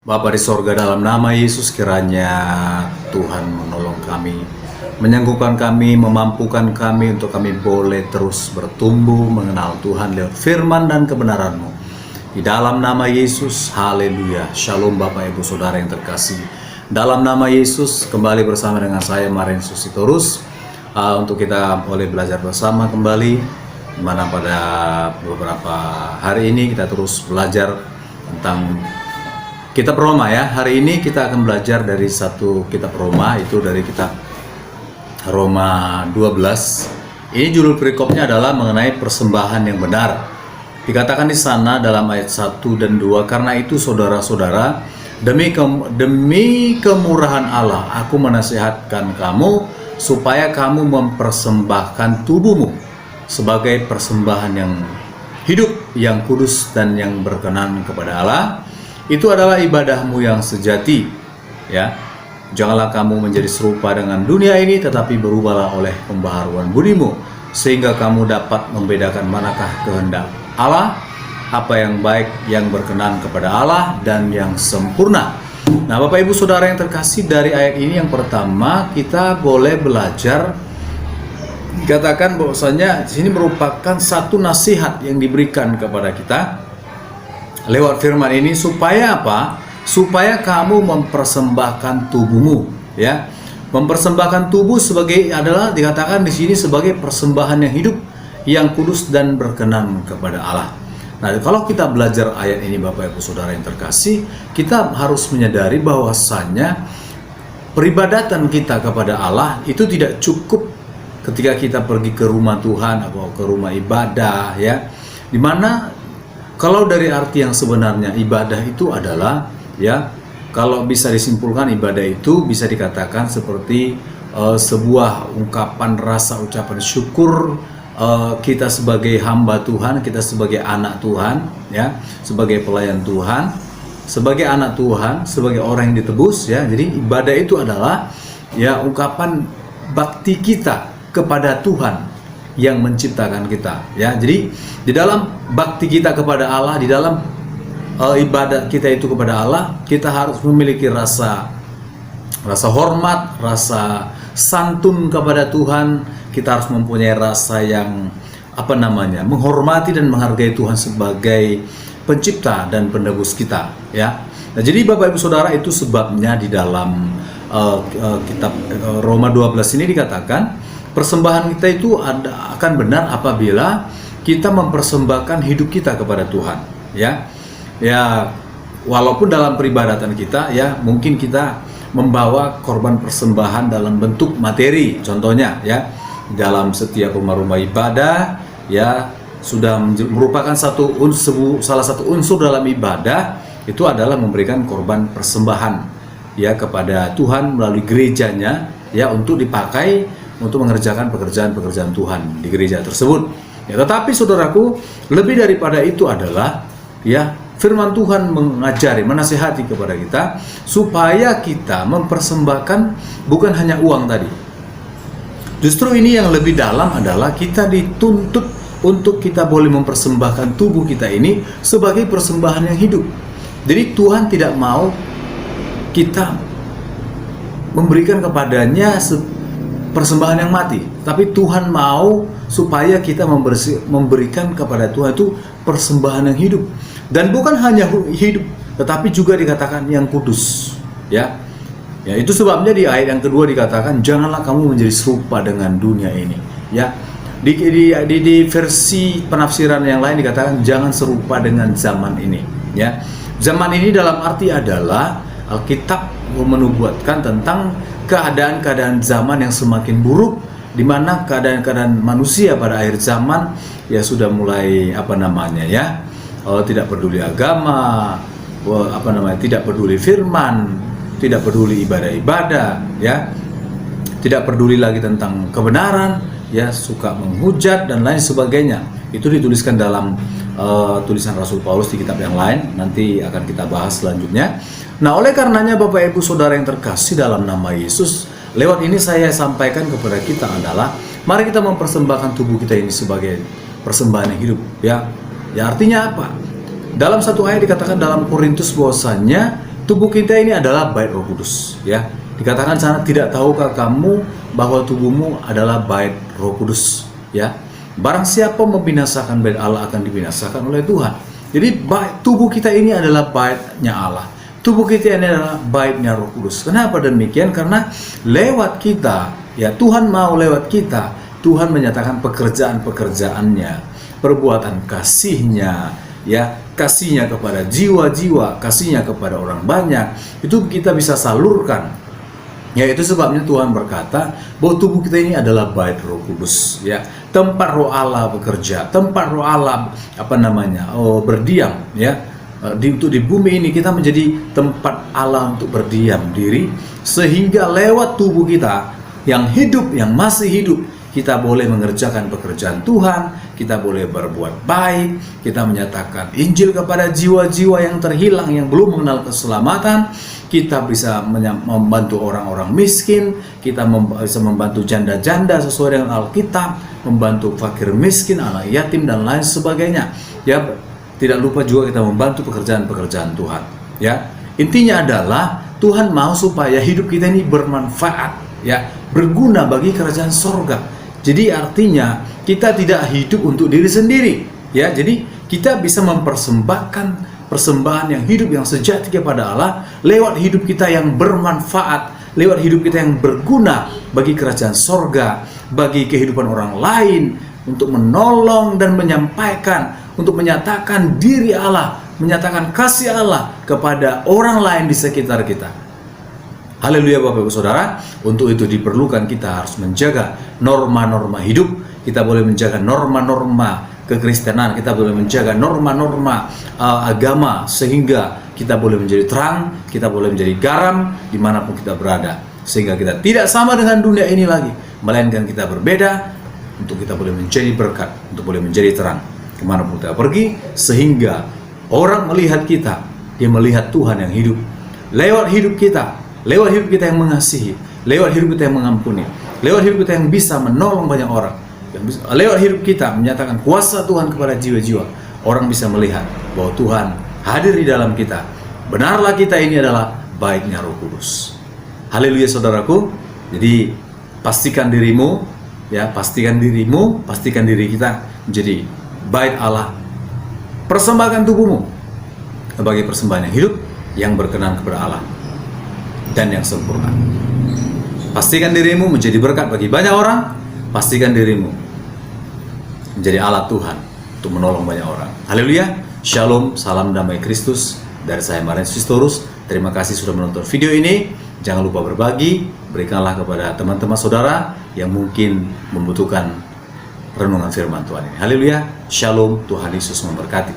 Bapa di sorga, dalam nama Yesus kiranya Tuhan menolong kami, menyanggupkan kami, memampukan kami untuk kami boleh terus bertumbuh mengenal Tuhan lewat firman dan kebenaran-Mu. Di dalam nama Yesus, haleluya. Shalom Bapak Ibu Saudara yang terkasih. Dalam nama Yesus, kembali bersama dengan saya Marin Susitorus untuk kita boleh belajar bersama kembali, di mana pada beberapa hari ini kita terus belajar tentang Kitab Roma ya. Hari ini kita akan belajar dari satu kitab Roma, itu dari kitab Roma 12. Ini judul perikopnya adalah mengenai persembahan yang benar. Dikatakan di sana dalam ayat 1 dan 2, karena itu saudara-saudara, demi kemurahan Allah, aku menasihatkan kamu supaya kamu mempersembahkan tubuhmu sebagai persembahan yang hidup, yang kudus dan yang berkenan kepada Allah. Itu adalah ibadahmu yang sejati, ya. Janganlah kamu menjadi serupa dengan dunia ini, tetapi berubahlah oleh pembaharuan budimu, sehingga kamu dapat membedakan manakah kehendak Allah, apa yang baik, yang berkenan kepada Allah, dan yang sempurna. Nah, Bapak Ibu Saudara yang terkasih, dari ayat ini yang pertama kita boleh belajar. Dikatakan bahwasanya di sini merupakan satu nasihat yang diberikan kepada kita lewat firman ini, supaya apa? Supaya kamu mempersembahkan tubuhmu, ya. Mempersembahkan tubuh adalah dikatakan di sini sebagai persembahan yang hidup, yang kudus dan berkenan kepada Allah. Nah, kalau kita belajar ayat ini Bapak Ibu Saudara yang terkasih, kita harus menyadari bahwasannya peribadatan kita kepada Allah itu tidak cukup ketika kita pergi ke rumah Tuhan atau ke rumah ibadah, ya. Dimana kalau dari arti yang sebenarnya ibadah itu adalah, ya, kalau bisa disimpulkan ibadah itu bisa dikatakan seperti sebuah ungkapan rasa ucapan syukur kita sebagai hamba Tuhan, kita sebagai anak Tuhan, ya, sebagai pelayan Tuhan, sebagai anak Tuhan, sebagai orang yang ditebus, ya. Jadi ibadah itu adalah, ya, ungkapan bakti kita kepada Tuhan yang menciptakan kita, ya. Jadi di dalam bakti kita kepada Allah, di dalam ibadah kita itu kepada Allah, kita harus memiliki rasa hormat, rasa santun kepada Tuhan. Kita harus mempunyai rasa yang menghormati dan menghargai Tuhan sebagai pencipta dan penebus kita, ya. Nah, jadi Bapak Ibu Saudara, itu sebabnya di dalam kitab Roma 12 ini dikatakan persembahan kita itu akan benar apabila kita mempersembahkan hidup kita kepada Tuhan, ya. Ya, walaupun dalam peribadatan kita, ya, mungkin kita membawa korban persembahan dalam bentuk materi, contohnya, ya, dalam setiap rumah-rumah ibadah, ya, sudah merupakan salah satu unsur dalam ibadah itu adalah memberikan korban persembahan, ya, kepada Tuhan melalui gerejanya, ya, untuk dipakai untuk mengerjakan pekerjaan-pekerjaan Tuhan di gereja tersebut. Ya, tetapi saudaraku, lebih daripada itu adalah, ya, firman Tuhan mengajari, menasihati kepada kita supaya kita mempersembahkan bukan hanya uang tadi. Justru ini yang lebih dalam adalah kita dituntut untuk kita boleh mempersembahkan tubuh kita ini sebagai persembahan yang hidup. Jadi Tuhan tidak mau kita memberikan kepadanya persembahan yang mati, tapi Tuhan mau supaya kita memberikan kepada Tuhan itu persembahan yang hidup, dan bukan hanya hidup, tetapi juga dikatakan yang kudus, ya. Ya, itu sebabnya di ayat yang kedua dikatakan janganlah kamu menjadi serupa dengan dunia ini, ya. Di versi penafsiran yang lain dikatakan jangan serupa dengan zaman ini, ya. Zaman ini dalam arti adalah Alkitab menubuatkan tentang keadaan-keadaan zaman yang semakin buruk, di mana keadaan-keadaan manusia pada akhir zaman, ya, sudah mulai tidak peduli agama, tidak peduli firman, tidak peduli ibadah-ibadah, ya, tidak peduli lagi tentang kebenaran, ya, suka menghujat dan lain sebagainya. Itu dituliskan dalam tulisan Rasul Paulus di kitab yang lain, nanti akan kita bahas selanjutnya. Nah, oleh karenanya Bapak Ibu Saudara yang terkasih, dalam nama Yesus, lewat ini saya sampaikan kepada kita adalah mari kita mempersembahkan tubuh kita ini sebagai persembahan yang hidup, ya. Ya, artinya apa? Dalam satu ayat dikatakan dalam Korintus bahwasanya tubuh kita ini adalah bait Roh Kudus, ya. Dikatakan sana, tidak tahukah kamu bahwa tubuhmu adalah bait Roh Kudus, ya. Barang siapa membinasakan bait Allah akan dibinasakan oleh Tuhan. Jadi tubuh kita ini adalah baitnya Allah. Tubuh kita ini adalah baitnya Roh Kudus. Kenapa demikian? Karena lewat kita, ya, Tuhan mau lewat kita, Tuhan menyatakan pekerjaan-pekerjaannya, perbuatan kasihnya, ya, kasihnya kepada jiwa-jiwa, kasihnya kepada orang banyak, itu kita bisa salurkan. Ya, itu sebabnya Tuhan berkata bahwa tubuh kita ini adalah bait Roh Kudus, ya, tempat Roh Allah bekerja, tempat Roh Allah berdiam, ya. Untuk di bumi ini kita menjadi tempat Allah untuk berdiam diri, sehingga lewat tubuh kita yang hidup, yang masih hidup, kita boleh mengerjakan pekerjaan Tuhan, kita boleh berbuat baik, kita menyatakan Injil kepada jiwa-jiwa yang terhilang, yang belum mengenal keselamatan, kita bisa membantu orang-orang miskin, kita bisa membantu janda-janda sesuai dengan Alkitab, membantu fakir miskin, anak yatim, dan lain sebagainya. Ya, tidak lupa juga kita membantu pekerjaan-pekerjaan Tuhan. Ya, intinya adalah Tuhan mau supaya hidup kita ini bermanfaat, ya, berguna bagi kerajaan sorga. Jadi artinya kita tidak hidup untuk diri sendiri, ya. Jadi kita bisa mempersembahkan persembahan yang hidup, yang sejati kepada Allah lewat hidup kita yang bermanfaat, lewat hidup kita yang berguna bagi kerajaan sorga, bagi kehidupan orang lain, untuk menolong dan menyampaikan, untuk menyatakan diri Allah, menyatakan kasih Allah kepada orang lain di sekitar kita. Haleluya Bapak Ibu Saudara. Untuk itu diperlukan kita harus menjaga norma-norma hidup. Kita boleh menjaga norma-norma kekristenan, kita boleh menjaga norma-norma agama, sehingga kita boleh menjadi terang, kita boleh menjadi garam dimanapun kita berada, sehingga kita tidak sama dengan dunia ini lagi, melainkan kita berbeda, untuk kita boleh menjadi berkat, untuk boleh menjadi terang kemanapun kita pergi, sehingga orang melihat kita, dia melihat Tuhan yang hidup lewat hidup kita, lewat hidup kita yang mengasihi, lewat hidup kita yang mengampuni, lewat hidup kita yang bisa menolong banyak orang, lewat hidup kita menyatakan kuasa Tuhan kepada jiwa-jiwa. Orang bisa melihat bahwa Tuhan hadir di dalam kita. Benarlah kita ini adalah baitnya Roh Kudus. Haleluya saudaraku. Jadi pastikan dirimu, ya, pastikan diri kita menjadi bait Allah. Persembahkan tubuhmu sebagai persembahan yang hidup, yang berkenan kepada Allah dan yang sempurna. Pastikan dirimu menjadi berkat bagi banyak orang. Pastikan dirimu menjadi alat Tuhan untuk menolong banyak orang. Haleluya. Shalom, salam damai Kristus dari saya Marian Sistorus. Terima kasih sudah menonton video ini. Jangan lupa berbagi, berikanlah kepada teman-teman saudara yang mungkin membutuhkan renungan firman Tuhan ini. Haleluya. Shalom, Tuhan Yesus memberkati.